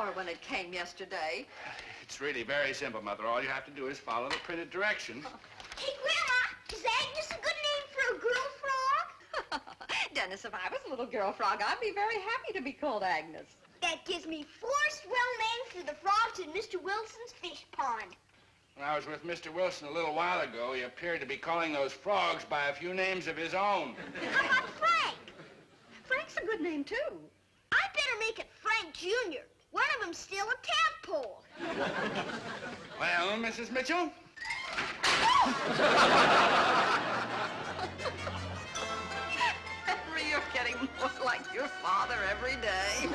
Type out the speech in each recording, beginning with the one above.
more when it came yesterday. It's really very simple, Mother. All you have to do is follow the printed directions. Hey, Grandma, is Agnes a good name for a girl frog? Dennis, if I was a little girl frog, I'd be very happy to be called Agnes. That gives me 4 swell names for the frogs in Mr. Wilson's fish pond. When I was with Mr. Wilson a little while ago, he appeared to be calling those frogs by a few names of his own. How about Frank? Frank's a good name, too. I better make it Frank Jr. One of them's still a tadpole. Well, Mrs. Mitchell? Henry, you're getting more like your father every day.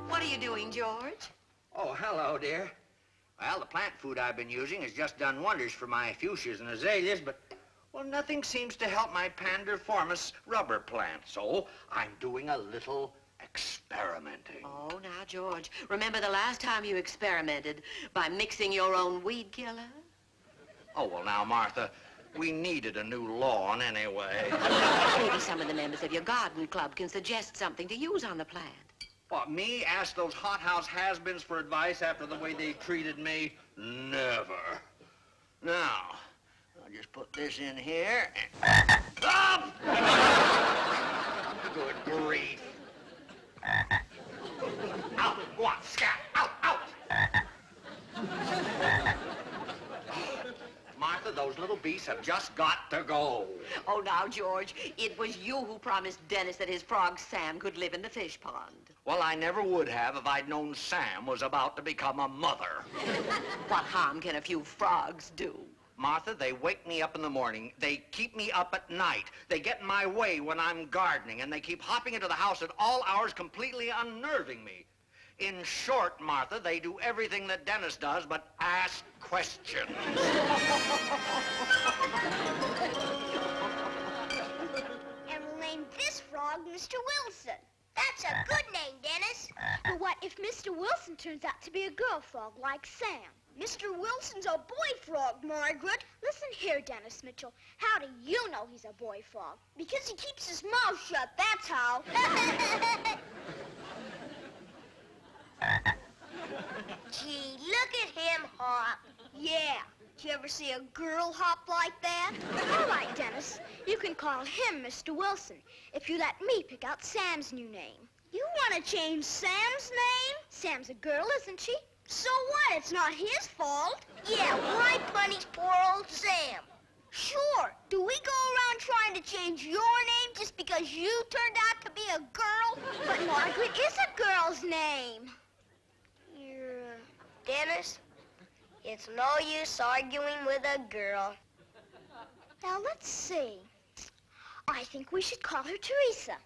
What are you doing, George? Oh, hello, dear. Well, the plant food I've been using has just done wonders for my fuchsias and azaleas, but, well, nothing seems to help my pandiformis rubber plant, so I'm doing a little experimenting. Oh, now, George, remember the last time you experimented by mixing your own weed killer? Oh, well, now, Martha, we needed a new lawn anyway. Maybe some of the members of your garden club can suggest something to use on the plant. What, me ask those hothouse has-beens for advice after the way they treated me? Never. Now, I'll just put this in here. Up! Good grief. Out, go on, scat, out, out! Martha, those little beasts have just got to go. Oh, now, George, it was you who promised Dennis that his frog Sam could live in the fish pond. Well, I never would have if I'd known Sam was about to become a mother. What harm can a few frogs do? Martha, they wake me up in the morning. They keep me up at night. They get in my way when I'm gardening, and they keep hopping into the house at all hours, completely unnerving me. In short, Martha, they do everything that Dennis does, but ask questions. And we'll name this frog Mr. Wilson. That's a good name, Dennis. But what if Mr. Wilson turns out to be a girl frog like Sam? Mr. Wilson's a boy frog, Margaret. Listen here, Dennis Mitchell. How do you know he's a boy frog? Because he keeps his mouth shut, that's how. Gee, look at him hop. Yeah. Did you ever see a girl hop like that? All right, Dennis. You can call him Mr. Wilson if you let me pick out Sam's new name. You want to change Sam's name? Sam's a girl, isn't she? So what? It's not his fault. Yeah, why punish poor old Sam? Sure. Do we go around trying to change your name just because you turned out to be a girl? But Margaret is a girl's name. Dennis, it's no use arguing with a girl. Now, let's see. I think we should call her Teresa.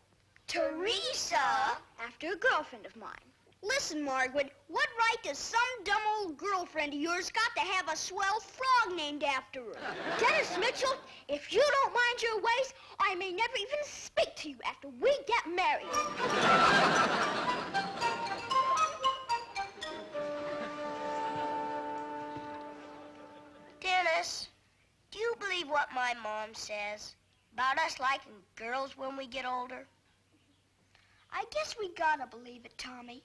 Teresa? After a girlfriend of mine. Listen, Margaret, what right does some dumb old girlfriend of yours got to have a swell frog named after her? Dennis Mitchell, if you don't mind your ways, I may never even speak to you after we get married. Dennis, do you believe what my mom says about us liking girls when we get older? I guess we gotta believe it, Tommy.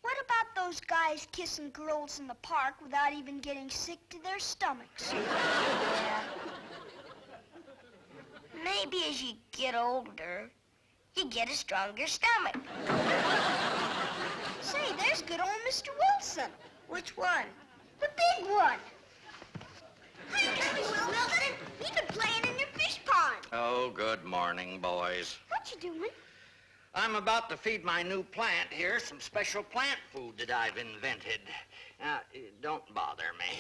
What about those guys kissing girls in the park without even getting sick to their stomachs? Yeah. Maybe as you get older, you get a stronger stomach. Say, there's good old Mr. Wilson. Which one? The big one. Hi, Tommy Wilson. You've been playing in your fish pond. Oh, good morning, boys. What you doing? I'm about to feed my new plant here some special plant food that I've invented. Now, don't bother me.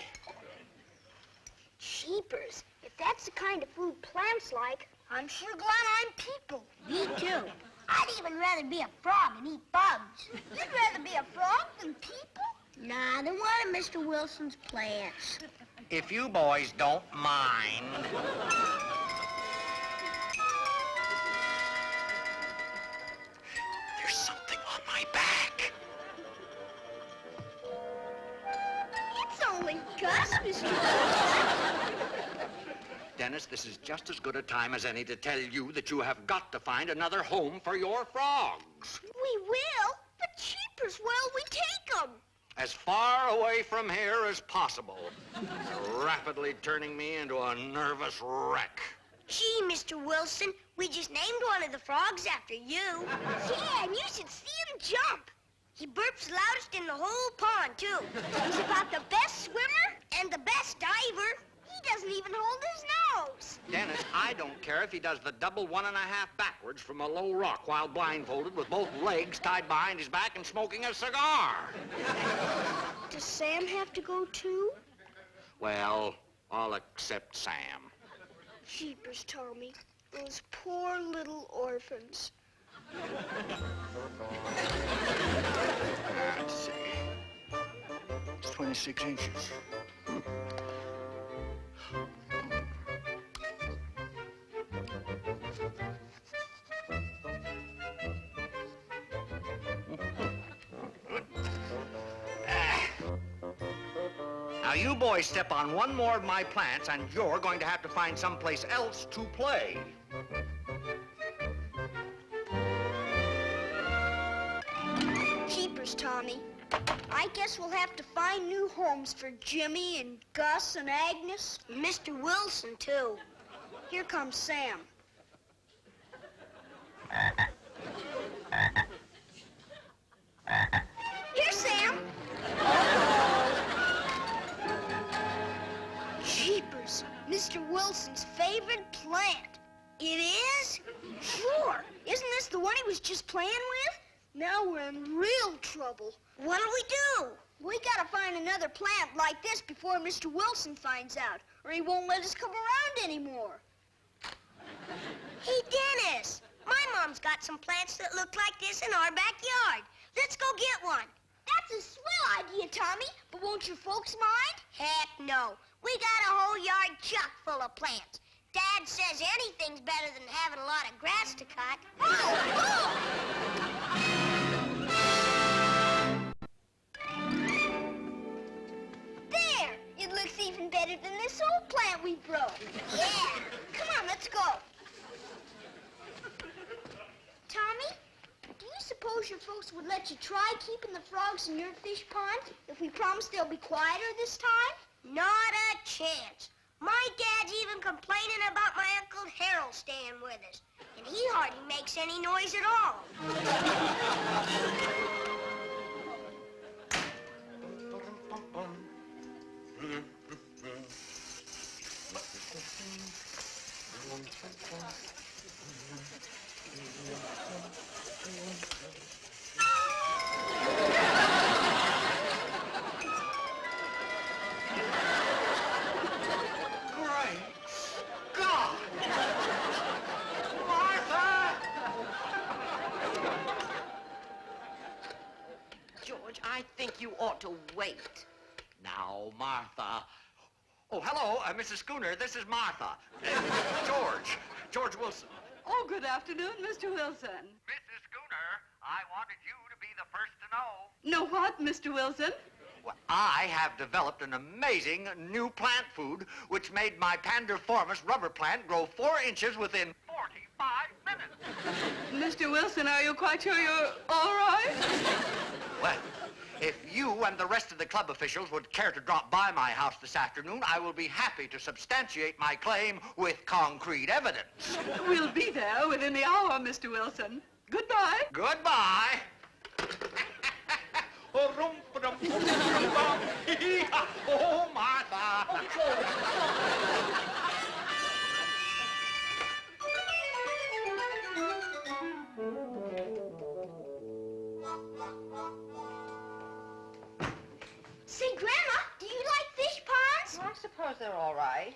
Jeepers. If that's the kind of food plants like, I'm sure glad I'm people. Me too. I'd even rather be a frog and eat bugs. You'd rather be a frog than people? Nah, they're one of Mr. Wilson's plants. If you boys don't mind. There's something on my back. It's only Gus, Mr. Wilson. Dennis, this is just as good a time as any to tell you that you have got to find another home for your frogs. We will, but cheapers, where'll we take them? As far away from here as possible. Rapidly turning me into a nervous wreck. Gee, Mr. Wilson, we just named one of the frogs after you. Yeah, and you should see him jump. He burps loudest in the whole pond, too. He's about the best swimmer and the best diver. He doesn't even hold his nose. Dennis, I don't care if he does the double 1.5 backwards from a low rock while blindfolded with both legs tied behind his back and smoking a cigar. Does Sam have to go, too? Well, all except Sam. Jeepers, Tommy. Those poor little orphans. Let's see. It's 26 inches. Now, you boys step on one more of my plants, and you're going to have to find someplace else to play. Jeepers, Tommy. I guess we'll have to find new homes for Jimmy and Gus and Agnes. Mr. Wilson, too. Here comes Sam. Here, Sam. Jeepers, Mr. Wilson's favorite plant. It is? Sure. Isn't this the one he was just playing with? Now we're in real trouble. What'll we do? We gotta find another plant like this before Mr. Wilson finds out, or he won't let us come around anymore. Hey, Dennis, my mom's got some plants that look like this in our backyard. Let's go get one. That's a swell idea, Tommy, but won't your folks mind? Heck no. We got a whole yard chock full of plants. Dad says anything's better than having a lot of grass to cut. There! It looks even better than this old plant we broke. Yeah. Come on, let's go. Tommy, do you suppose your folks would let you try keeping the frogs in your fish pond if we promise they'll be quieter this time? Not a chance. My dad's even complaining about my Uncle Harold staying with us, and he hardly makes any noise at all. I think you ought to wait. Now, Martha. Oh, hello, Mrs. Schooner. This is Martha. George Wilson. Oh, good afternoon, Mr. Wilson. Mrs. Schooner, I wanted you to be the first to know. Know what, Mr. Wilson? Well, I have developed an amazing new plant food which made my pandiformis rubber plant grow 4 inches within 45 minutes. Mr. Wilson, are you quite sure you're all right? Well, if you and the rest of the club officials would care to drop by my house this afternoon, I will be happy to substantiate my claim with concrete evidence. We'll be there within the hour, Mr. Wilson. Goodbye. Goodbye. Oh, Martha. Say, Grandma, do you like fish ponds? I suppose they're all right.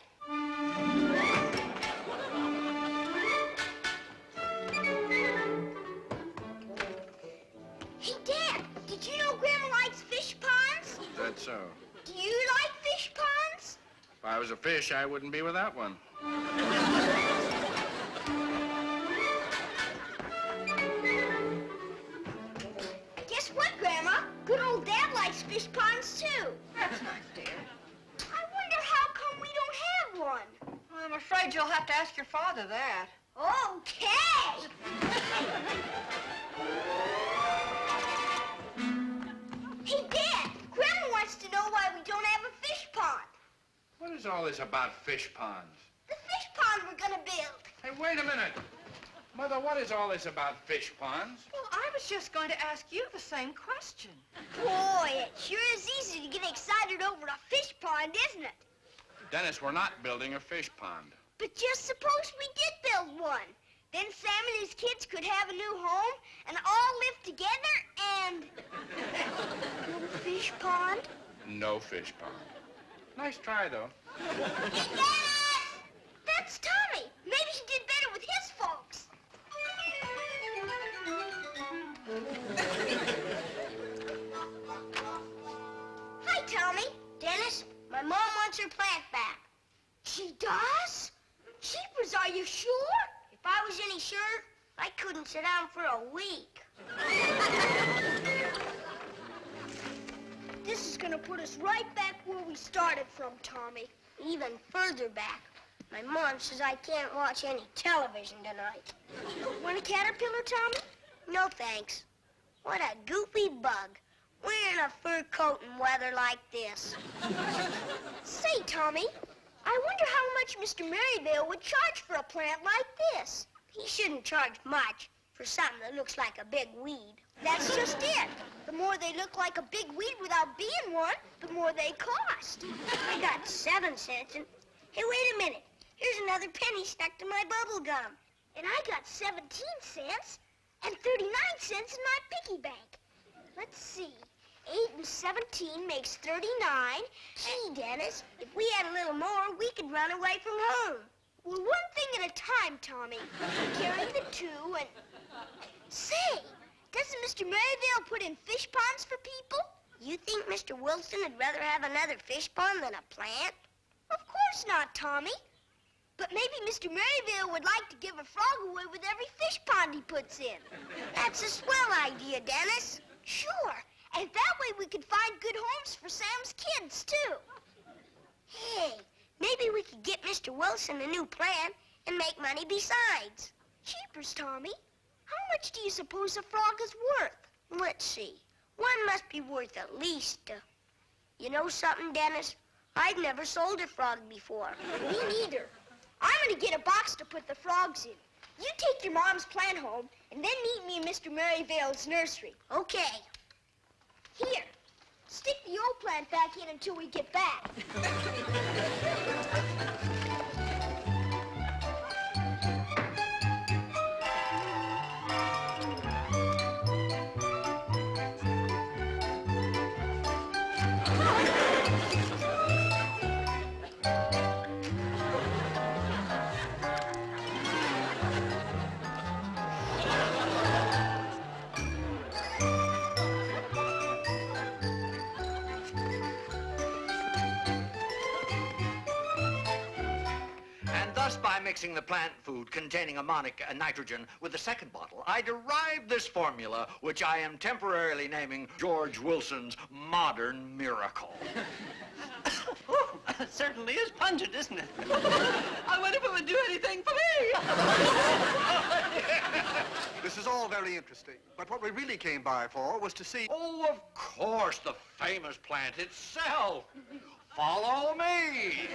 Hey, Dad, did you know Grandma likes fish ponds? so. Do you like fish ponds? If I was a fish, I wouldn't be without one. Guess what, Grandma? Good old Dad likes fish ponds, too. That's nice, dear. I wonder how come we don't have one. Well, I'm afraid you'll have to ask your father that. Okay. Hey, Dad, Grandma wants to know why we don't have a fish pond. What is all this about fish ponds? The fish pond we're gonna build. Hey, wait a minute. Mother, what is all this about fish ponds? Well, I was just going to ask you the same question. Boy, it sure is easy to get excited over a fish pond, isn't it? Dennis, we're not building a fish pond. But just suppose we did build one. Then Sam and his kids could have a new home and all live together and... No fish pond? No fish pond. Nice try, though. Hey, Dennis! That's Tommy. Maybe he did better with his folks. Hi, Tommy. Dennis, my mom wants her plant back. She does? Jeepers, are you sure? If I was any sure, I couldn't sit down for a week. This is gonna put us right back where we started from, Tommy. Even further back. My mom says I can't watch any television tonight. Want a caterpillar, Tommy? No, thanks. What a goofy bug. Wearing a fur coat in weather like this. Say, Tommy, I wonder how much Mr. Merryvale would charge for a plant like this. He shouldn't charge much for something that looks like a big weed. That's just it. The more they look like a big weed without being one, the more they cost. I got 7 cents and... Hey, wait a minute. Here's another penny stuck to my bubble gum. And I got 17 cents and 39 cents in my piggy bank. Let's see. 8 and 17 makes 39. Gee, Dennis, if we had a little more, we could run away from home. Well, one thing at a time, Tommy. Carry the 2 and... Say, doesn't Mr. Merryvale put in fish ponds for people? You think Mr. Wilson would rather have another fish pond than a plant? Of course not, Tommy. But maybe Mr. Merryvale would like to give a frog away with every fish pond he puts in. That's a swell idea, Dennis. Sure. And that way we could find good homes for Sam's kids, too. Hey, maybe we could get Mr. Wilson a new plant and make money besides. Cheapers, Tommy. How much do you suppose a frog is worth? Let's see. One must be worth at least... You know something, Dennis? I've never sold a frog before. Me neither. I'm gonna get a box to put the frogs in. You take your mom's plant home, and then meet me in Mr. Merryvale's nursery. Okay. Here, stick the old plant back in until we get back. By mixing the plant food containing ammonic and nitrogen with the second bottle, I derived this formula, which I am temporarily naming George Wilson's Modern Miracle. It certainly is pungent, isn't it? I wonder if it would do anything for me. This is all very interesting, but what we really came by for was to see... Oh, of course, the famous plant itself. Follow me.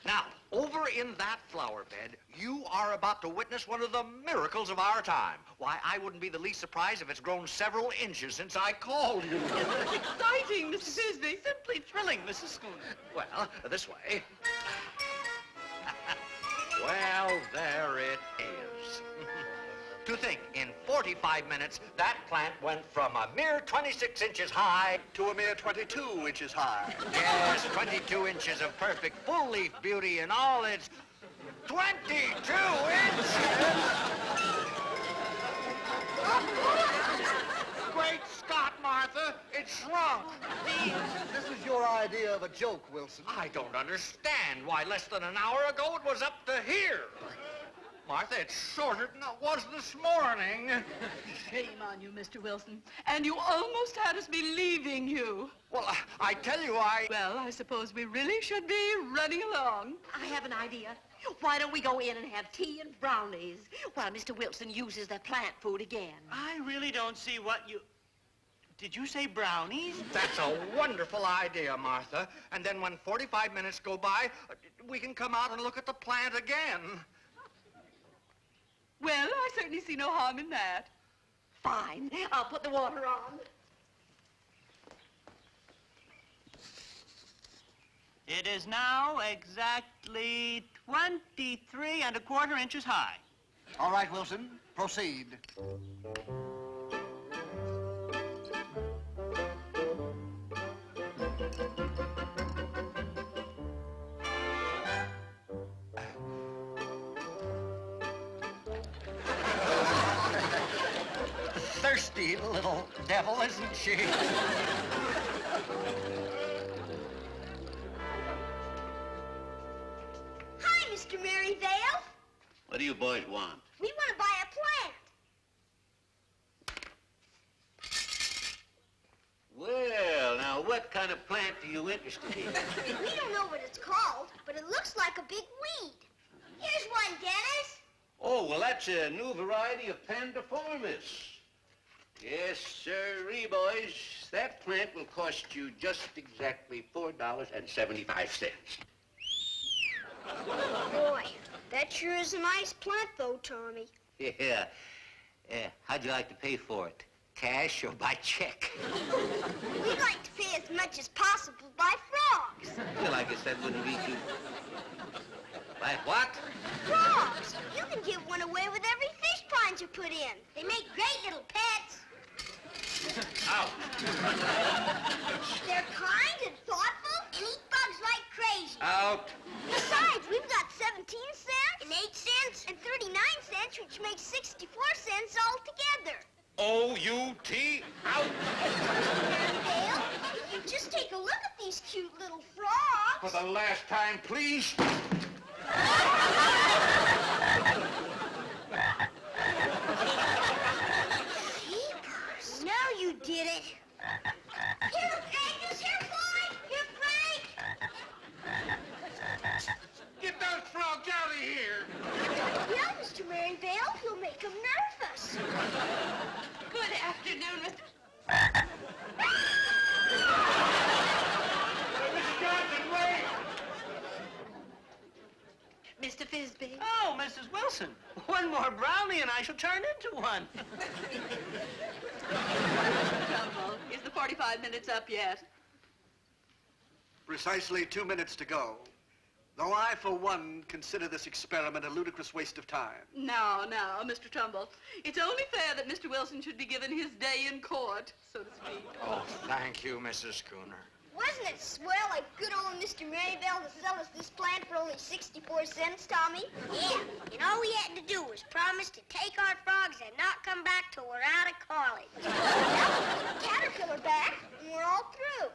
Now, over in that flower bed, you are about to witness one of the miracles of our time. Why, I wouldn't be the least surprised if it's grown several inches since I called you. Exciting, Mr. Bisbee. Simply thrilling, Mrs. Schooner. Well, this way. Well, there it is. To think, in 45 minutes, that plant went from a mere 26 inches high to a mere 22 inches high. Yes, 22 inches of perfect full-leaf beauty in all its 22 inches! Great Scott, Martha. It's shrunk. This is your idea of a joke, Wilson. I don't understand why less than an hour ago it was up to here. Martha, it's shorter than it was this morning. Shame on you, Mr. Wilson. And you almost had us believing you. Well, I tell you, Well, I suppose we really should be running along. I have an idea. Why don't we go in and have tea and brownies while Mr. Wilson uses the plant food again? I really don't see what you... Did you say brownies? That's a wonderful idea, Martha. And then when 45 minutes go by, we can come out and look at the plant again. Well, I certainly see no harm in that. Fine. I'll put the water on. It is now exactly 23¼ inches high. All right, Wilson, proceed. Thirsty little devil, isn't she? Hi, Mr. Maryvale. What do you boys want? We want to buy a plant. Well, now, what kind of plant are you interested in? We don't know what it's called, but it looks like a big weed. Here's one, Dennis. Oh, well, that's a new variety of pandiformis. Yes, sirree, boys. That plant will cost you just exactly $4.75. Boy, that sure is a nice plant, though, Tommy. Yeah. How'd you like to pay for it? Cash or by check? We'd like to pay as much as possible by frogs. Well, I guess that wouldn't be too... By what? Frogs! You can give one away with every fish pond you put in. They make great little pets. Out. They're kind and thoughtful and eat bugs like crazy. Out. Besides, we've got 17 cents and 8 cents and 39 cents, which makes 64 cents altogether. O-U-T. Out. Dale, if you just take a look at these cute little frogs. For the last time, please. Jeepers. Now you did it. Here, Angus. Here, Floyd. Here, Frank. Get those frogs out of here. Well, Mr. Maryvale, you'll make them nervous. Good afternoon, Mr. Mrs. Johnson, wait. Mr. Fisbee. Oh, Mrs. Wilson. One more brownie and I shall turn into one. Trouble. Is the 45 minutes up yet? Precisely 2 minutes to go. Though I, for one, consider this experiment a ludicrous waste of time. Now, Mr. Trumbull. It's only fair that Mr. Wilson should be given his day in court, so to speak. Oh, thank you, Mrs. Schooner. Wasn't it swell like good old Mr. Maryvale to sell us this plant for only 64 cents, Tommy? Yeah, and all we had to do was promise to take our frogs and not come back till we're out of college. Well, Caterpillar back, and we're all through.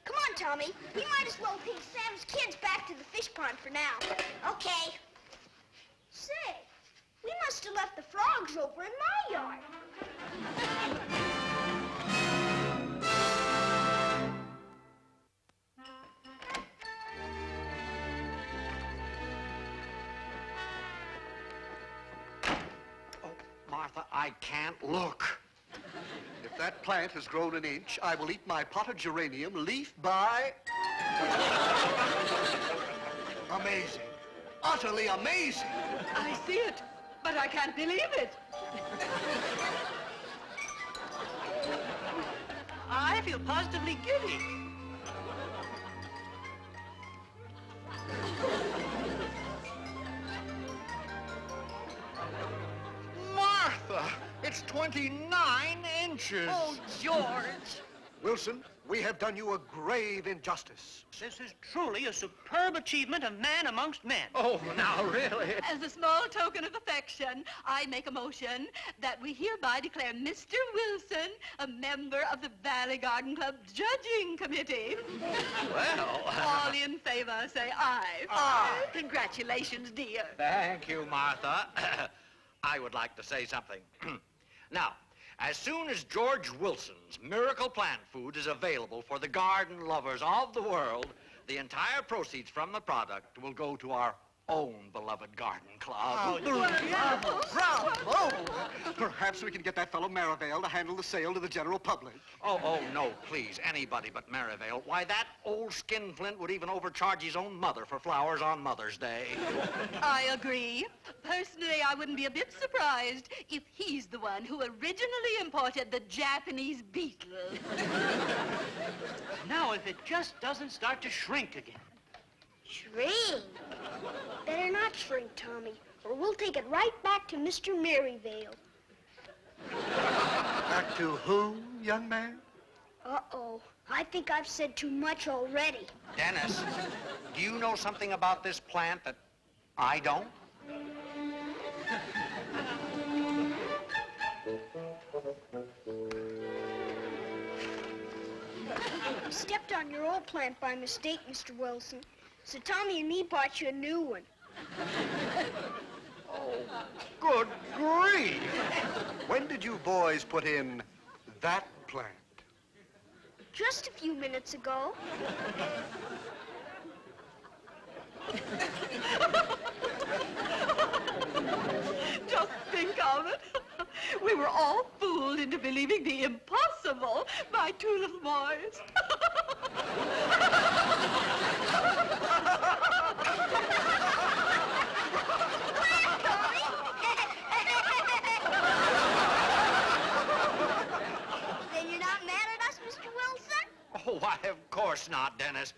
Come on, Tommy. We might as well take Sam's kids back to the fish pond for now. Okay. Say, we must have left the frogs over in my yard. Oh, Martha, I can't look. If that plant has grown an inch, I will eat my potted geranium leaf by... Amazing. Utterly amazing. I see it, but I can't believe it. I feel positively giddy. Martha, it's 29 inches. Oh, George. Wilson, We have done you a grave injustice. This is truly a superb achievement of man amongst men. Oh, now, really? As a small token of affection, I make a motion that we hereby declare Mr. Wilson a member of the Valley Garden Club Judging Committee. Well... All in favor, say aye. Aye. Congratulations, dear. Thank you, Martha. I would like to say something. Now, as soon as George Wilson's miracle plant food is available for the garden lovers of the world, the entire proceeds from the product will go to our own beloved garden club. Bravo! Perhaps we can get that fellow Merivale to handle the sale to the general public. Oh, no, please, anybody but Merivale. Why, that old skinflint would even overcharge his own mother for flowers on Mother's Day. I agree. Personally, I wouldn't be a bit surprised if he's the one who originally imported the Japanese beetle. Now, if it just doesn't start to shrink again. Shrink? Better not shrink, Tommy, or we'll take it right back to Mr. Maryvale. Back to who, young man? Uh-oh. I think I've said too much already. Dennis, do you know something about this plant that I don't? You stepped on your old plant by mistake, Mr. Wilson. So Tommy and me bought you a new one. Good grief! When did you boys put in that plant? Just a few minutes ago. Just think of it. We were all fooled into believing the impossible by two little boys. Then you're not mad at us, Mr. Wilson? Oh, why, of course not, Dennis.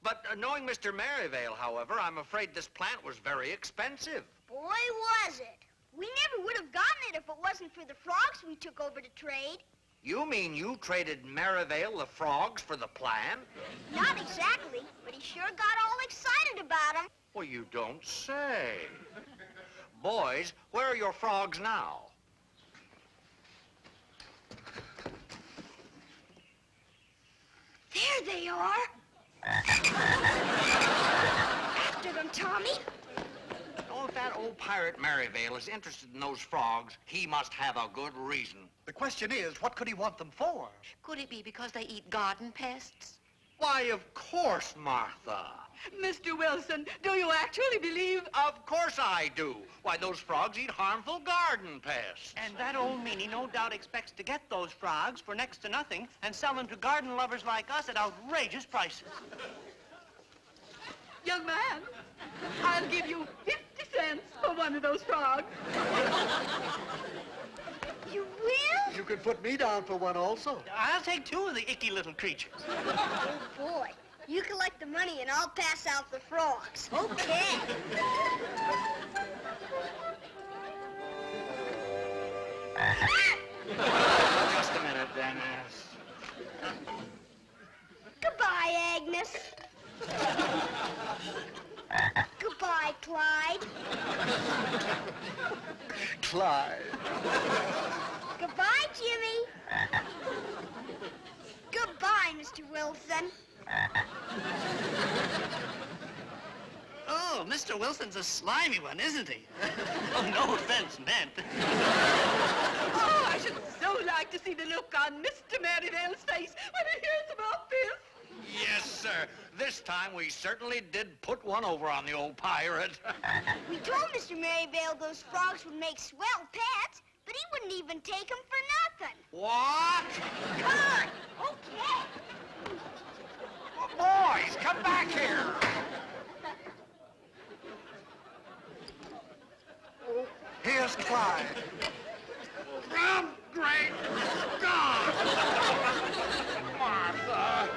But knowing Mr. Merivale, however, I'm afraid this plant was very expensive. Boy, was it. We never would have gotten it if it wasn't for the frogs we took over to trade. You mean you traded Merivale the frogs for the plant? Not exactly, but he sure got all excited about them. Well, you don't say. Boys, where are your frogs now? There they are. After them, Tommy. Oh, if that old pirate Merivale is interested in those frogs, he must have a good reason. The question is, what could he want them for? Could it be because they eat garden pests? Why, of course, Martha. Mr. Wilson, do you actually believe... Of course I do. Why, those frogs eat harmful garden pests. And that old meanie no doubt expects to get those frogs for next to nothing and sell them to garden lovers like us at outrageous prices. Young man, I'll give you 50 cents for one of those frogs. You will? You could put me down for one also. I'll take two of the icky little creatures. Oh, boy. You collect the money and I'll pass out the frogs. Okay. Just a minute, Dennis. Goodbye, Agnes. Goodbye, Clyde. Clyde. Goodbye, Jimmy. Goodbye, Mr. Wilson. Oh, Mr. Wilson's a slimy one, isn't he? Oh, no offense meant. Oh, I should so like to see the look on Mr. Merivale's face when he hears about this. Yes, sir. This time we certainly did put one over on the old pirate. We told Mr. Maryvale those frogs would make swell pets, but he wouldn't even take them for nothing. What? Come on. Okay. Boys, come back here. Here's Clyde. Oh, great God! Martha!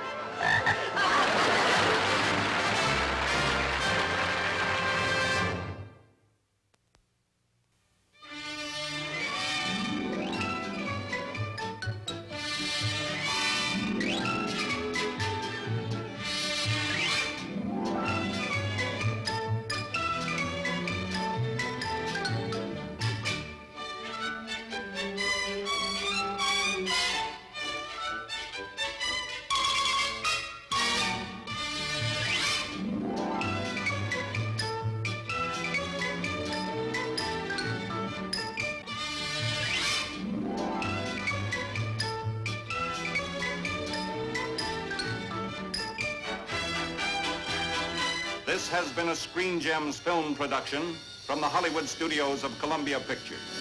This has been a Screen Gems film production from the Hollywood studios of Columbia Pictures.